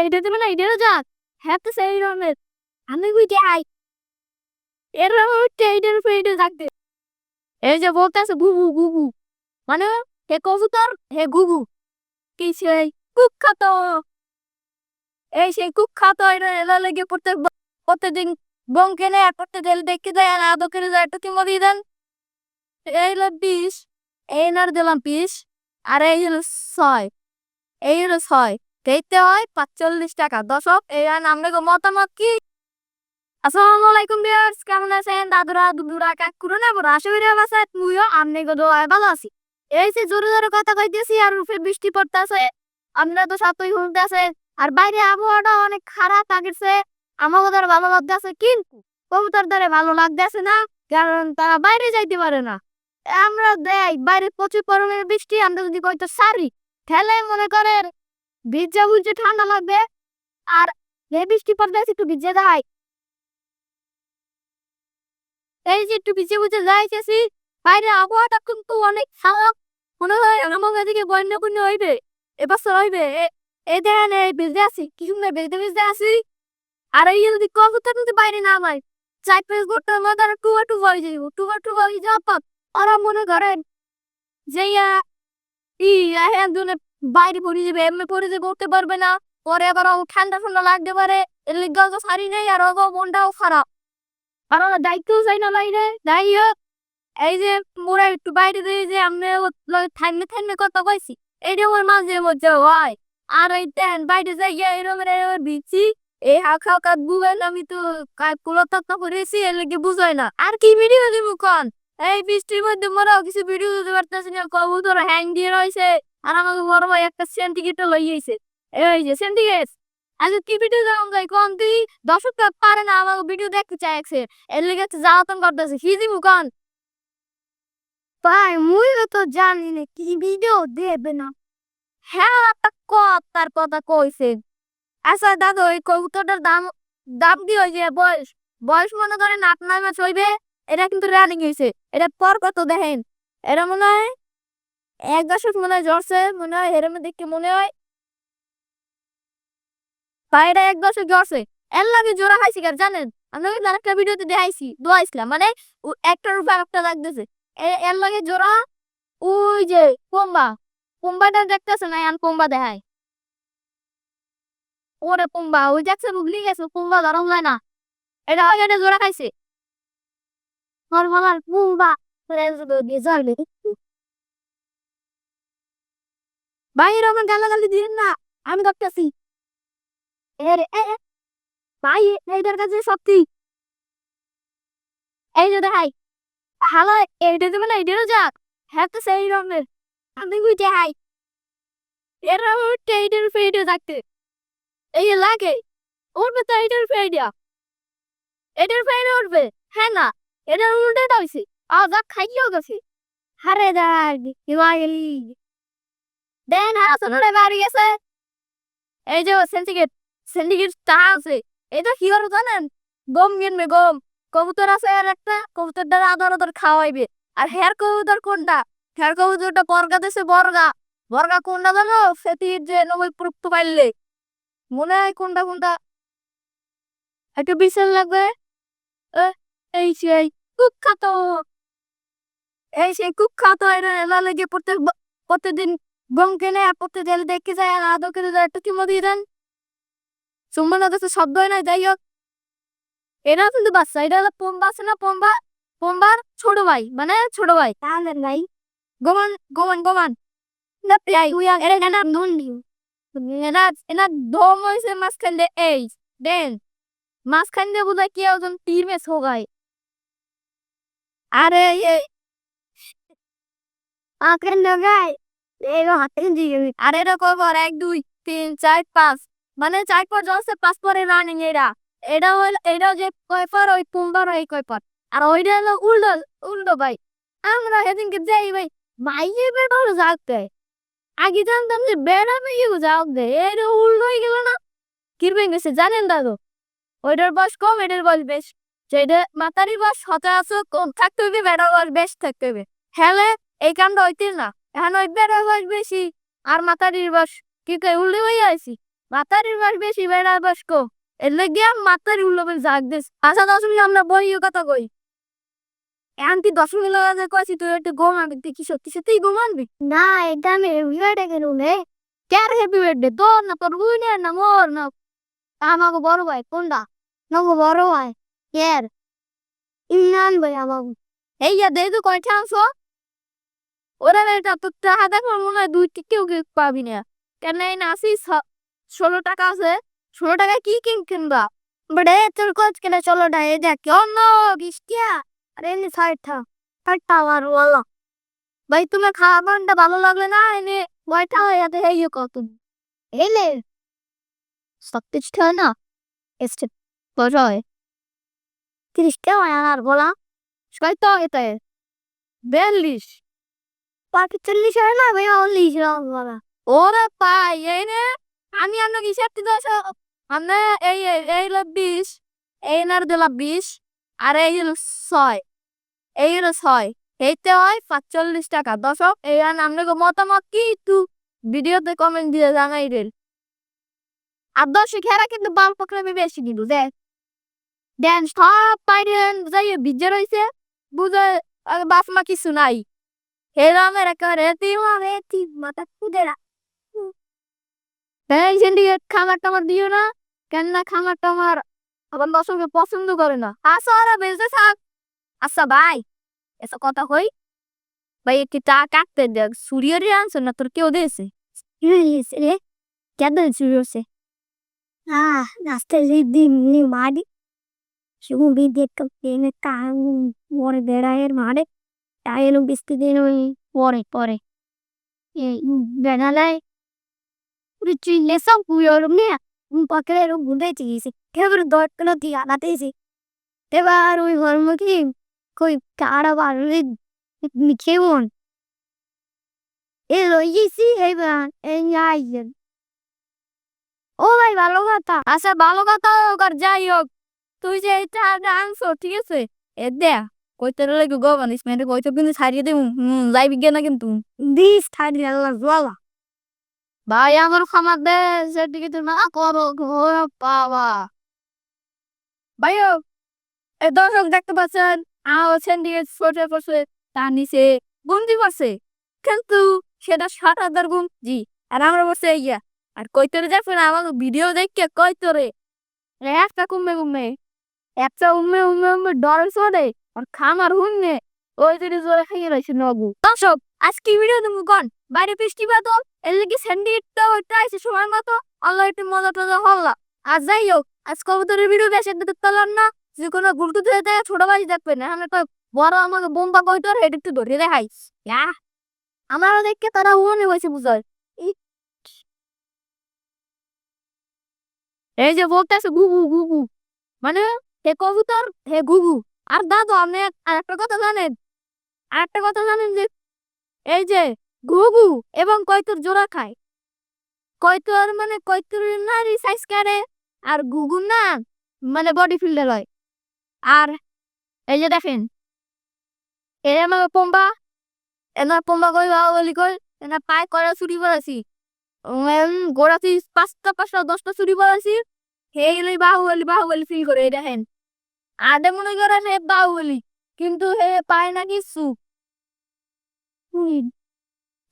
এইটা দেবে না এটারও যাক হ্যাঁ তো সেই রকমের আমি বুঝতে আই এরকম এইটার উপরে এইটা থাকতে এই যে বলতেছে গুগু গুগু মানে হে কবুতর হে গুগু কি সেই কুখ্যাত এই সেই কুখ্যাত এরা লেগে প্রত্যেকদিন বম কেনে আর প্রত্যেক দেখতে যায় আর আদর করে যায় একটু কিংবা দিয়ে দেন এই হলো 20 এই নার দিলাম 20 আর এই হলো 6 এই হলো 6 দেখতে হয় 45 টাকা দর্শক এই আপনাকে মতামত কি আসসালামু আলাইকুম ভিউয়ার্স কেমন আছেন দাদুরা দুদুরা কাকুরা না বড় আশা করি ভালো আছেন মুইও আপনাকে দোয়ায় ভালো আছি এই যে জোরে জোরে কথা কইতেছি আর রূপে বৃষ্টি পড়তেছে আপনারা তো সাথেই শুনতেছে আর বাইরে আবহাওয়াটা অনেক খারাপ আগেছে আমাকে ধরে ভালো লাগতেছে কিন্তু কবুতর ধরে ভালো লাগতেছে না কারণ তারা বাইরে যাইতে পারে না আমরা দেই বাইরে প্রচুর পরিমাণে বৃষ্টি আমরা যদি কইতো সারি ঠেলে মনে করেন ভিজা ভিজে ঠান্ডা লাগবে আর এই বৃষ্টি পড়তেছে একটু ভিজে দেয় এই যে একটু পিছিয়ে পিছিয়ে যাইতেছি বাইরে আবহাওয়াটা কিন্তু অনেক খারাপ মনে হয় আমার এদিকে বন্যা বন্যা হইবে এবছর হইবে এই দেখেন এই বেজে আছি কি সুন্দর বেজে বেজে আছি আর এই যদি কবুতর কিন্তু বাইরে না হয় 4-5 ঘন্টার মধ্যে আর টুয়া টুয়া হয়ে যাইব টুয়া টুয়া হয়ে যাওয়ার পর ওরা মনে করেন যে একজনে বাইরে পড়ে যাবে এমনি পড়ে যে করতে পারবে না পরে আবার ঠান্ডা ঠান্ডা লাগতে পারে এর লিগে তো সারি নেই আর মনটাও খারাপ আর ওরা দায়িত্বও চাই না বাইরে যাই হোক এই যে মোরা একটু বাইরে দিয়ে যে আমি থাইমে থাইমে কথা কইছি এইটা আমার মাঝে মধ্যে হয় আর ওই দেন বাইরে যাই এরকম ভিজছি এই হালকা হালকা বুঝেন আমি তো কুলো তত্ত্ব করেছি এর লেগে বুঝাই না আর কি ভিডিও দিব কন এই বৃষ্টির মধ্যে মোরাও কিছু ভিডিও দিতে পারতেছি না কবুতর হ্যাং দিয়ে রয়েছে আর আমাকে বড় ভাই একটা সেন্টিকেটও লইয়েছে এই যে সেন্টিকেট আচ্ছা কি ভিডিও যেমন যাই কন তুই দর্শক পারে না আমাকে ভিডিও দেখতে চাইছে এর লেগে জ্বালাতন করতেছে কি দিব কন ভাই মুই তো জানি না কি ভিডিও দেবে না হ্যাঁ একটা কথার কথা কইছে আচ্ছা দাদু ওই কবুতরটার দাম দাম কি হয়েছে বয়স বয়স মনে করেন 8-9 মাস হইবে এটা কিন্তু রানিং হয়েছে এটা পর কত দেখেন এটা মনে হয় 1 দশক মনে হয় জ্বরছে মনে হয় এরম দেখে মনে হয় ভাই এটা 1 দশক জ্বরছে এর লাগে জোড়া খাইছি কার জানেন আমরা কিন্তু আরেকটা ভিডিওতে দেখাইছি দোয়াইছিলাম মানে একটার উপর একটা লাগতেছে এর লাগে জোড়া ওই যে কোম্বা কোম্বাটা দেখতেছে না এখন কোম্বা দেখায় ওরে কোম্বা ওই দেখছে বুঝলি গেছে কোম্বা ধরম যায় না এটা ওই এটা জোড়া খাইছে নরমাল কোম্বা ভাই এরকম গালাগালি দিন না আমি দেখতেছি ভাই এইটার কাছে সত্যি এই যে দেখাই ভালো এইটা দেবে না এটারও যাক হ্যাঁ তো সেই রকমের আমি বুঝতে হাই এরকম এইটার উপরে এইটা থাকতে এই লাগে উঠবে তো এইটার উপরে আইডিয়া এটার উপরে উঠবে হ্যাঁ না এটার উল্টাটা হয়েছে যাক খাইলেও গেছে হারে দেখ হিমাগেলি দেন হাসানোরে বাড়ি গেছে এই যে সেন্টিকেট সেন্টিকেট তা আছে এটা কি করে জানেন গম কিনবে গম কবুতর আছে আর একটা কবুতর দ্বারা আদর আদর খাওয়াইবে আর হেয়ার কবুতর কোনটা হেয়ার কবুতরটা বর্গা দেশে বর্গা বর্গা কোনটা জানো সেটির যে 90 পাইলে মনে হয় কোনটা কোনটা একটু বিশাল লাগবে এই সেই কুখ্যাত এই সেই কুখ্যাত এরা লেগে প্রত্যেকদিন গম কেনে আর প্রত্যেক দেখে যায় আর আদর করে যায় একটু কিমো দিয়ে দেন চুম্বন কাছে শব্দ হয় না যাই হোক এরা কিন্তু বাচ্চা এটা হলো পম্বা আছে না পম্বা পম্বার ছোট ভাই মানে ছোট ভাই তাহলে ভাই গোমান গোমান গোমান না প্রায় উইয়া এরা না নন্ডি এরা এরা দম হইছে মাঝখান দিয়ে এই দেন মাঝখান দিয়ে বোধহয় কি একজন তীর মেস হোগায় আরে এই আঁকের লাগাই এরো হাতে দিয়ে আর এটা কবার 1 2 3 4 5 মানে 4 পর জলসে 5 পরে রানিং এরা এটা হল এটা যে কয়পার ওই কুম্বার ওই কয়পার আর ওইটা হলো উল্টো উল্টো ভাই আমরা সেদিনকে যাই ভাই মাইয়ে বেড়ার যাতে আগে জানতাম যে বেড়া মেয়ে যাও দে এটা উল্টো হয়ে গেল না কিরবেন গেছে জানেন দাদু ওইটার বয়স কম এটার বয়স বেশ যেটা মাতারি বয়স সচরাচর কম থাকতে হইবে বেড়ার বয়স বেশ থাকতে হইবে হ্যালে এই কামটা হইতে না এখন ওই বেড়ার বয়স বেশি আর মাতারির বয়স কি কই উল্টে হয়ে আইছি মাতারির মাস বেশি বেড়া বসকো এর লাগিয়া মাতারি উল্লবের জাগ দিস আচ্ছা 10 মিনিট আমরা বইও কথা কই আন্টি 10 মিনিট লাগে কইছি তুই একটু ঘুমাবি তুই কি সত্যি সত্যি ঘুমাবি না এটা আমি ভিডিওটা কেন রে কার হ্যাপি বার্থডে তোর না তোর বুনের না মোর না আমাকে বড় ভাই কোনটা নগো বড় ভাই কের ইমরান ভাই আমাকে এই যা দে তো কয়টা আনছো ওরা এটা তো টাকা দেখো মনে হয় 2 কেউ কেউ পাবি না কেন এই না আসি 16 টাকা আছে 16 টাকা কি কিনবা বড়ে তোর কোচ কেন 16 টাকা এই দেখ অন্য কিস্তিয়া আরে নি সাইডটা সাইডটা আমার ওয়ালা ভাই তোমার খাবারটা ভালো লাগলে না এনে কয়টা ইয়াতে হেই কত এলে সত্যি না এসে বড় 30 টাকা আর বলা কয় তো এতে 42 বাকি 40 হয় না ভাই 40 বলা ওরে পাই এই নে আমি আপনাকে হিসাবটি দশ আমরা এই হলো 20 এই নার দিলাম 20 আর এই হলো 6 এই হলো 6 এইতে হয় 45 টাকা দর্শক এই আপনাকে মতামত কি একটু ভিডিওতে কমেন্ট দিয়ে জানাই দেন আর দর্শক হেরা কিন্তু বাম পক্রমে বেশি কিন্তু দেখ দেন সব পাইরেন যাই বিজে রয়েছে বুঝে বাসমা কিছু নাই হেরা আমার একেবারে রেতি মাথা কুদেরা এই সিন্ডিকেট খাবার টাবার দিও না কেন না খাবার টাবার আবার দর্শককে পছন্দ করে না আসো ওরা বেঁচে থাক আচ্ছা ভাই এসব কথা কই ভাই একটি টা কাটতে দেখ সুরিয়রে আনছো না তোর কেউ দিয়েছে রে কেন চুরি হচ্ছে রাস্তায় দিন মারি শুধু বিদ্যুৎ পেনে কান পরে বেড়াইয়ের মারে তাই এলো বিস্তি দিন ওই পরে পরে এই বেড়ালায় Cucine xong cuyo nè, pakai ru bunda cisi. Kaya berdot kalau tiada nanti sih. Teba ru hormo ki, koi cara baru ni kewon. Lo isi heba, nyai. ও ভাই ভালো কথা আচ্ছা ভালো কথা কর যাই হোক তুই যে এটা আনছো ঠিক আছে এ দে কইতে লাগে গো বানিস মেরে কইতে কিন্তু ছাড়িয়ে দেব যাই বিজ্ঞান না কিন্তু দিস ছাড়িয়ে আল্লাহ জওয়ালা ভাই আমার খামার দে সেদিকে তো না করো গো বাবা ভাইও এই দর্শক দেখতে পাচ্ছেন সেদিকে ছোটে পড়ছে তার নিচে গুমতি পড়ছে কিন্তু সেটা 7,000 গুম জি আর আমরা বসে ইয়া আর কইতরে যাবেন আমার ভিডিও দেখে কইতরে একটা কমে কমে একটা ডর চলে আর খামার হুন্নে ওই যে জোরে খাইয়ে রয়েছে নগু দর্শক আজকে ভিডিও তুমি কোন বাইরে বৃষ্টি বাদল এর লাগি স্যান্ডিটা ওইটা আছে সময় মতো আল্লাহ একটু মজা টজা হল্লা আর যাই হোক আজ কবুতরের ভিডিও বেশি দেখতে পারলাম না যে কোনো গুলটু ধরে দেয় ছোট বাড়ি দেখবে না আমি তো বড় আমাকে বোম্বা কইতর হেড একটু ধরে দেখাই আমারও দেখে তারা উনে বসে বুঝায় এই যে বলতেছে গুগু গুগু মানে হে কবুতর হে গুগু আর দাদু আপনি আরেকটা কথা জানেন যে এই যে ঘুঘু এবং কয়তুর জোড়া খায় কয়তুর মানে কয়তুর না রিসাইজ করে আর ঘুঘু না মানে বডি ফিল্ডার হয় আর এই যে দেখেন এর আমার পম্বা এনা পম্বা কই বলি কই এনা পায় করা চুরি করেছি গোড়াছি 5টা 10টা চুরি করেছি হে গেলে বাহুবলি ফিল করে দেখেন আদে মনে করেন হে বাহুবলি কিন্তু হে পায় না কিছু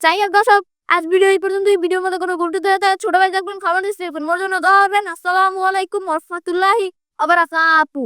যাই হোক দর্শক আজ ভিডিও এই পর্যন্ত ভিডিওর মধ্যে কোনো গুরুত্ব দেওয়া ছোট ভাই দেখবেন খাবার দিচ্ছে মোর জন্য দোয়া করবেন আসসালামু আলাইকুম ওয়া রাহমাতুল্লাহি ওয়া বারাকাতুহু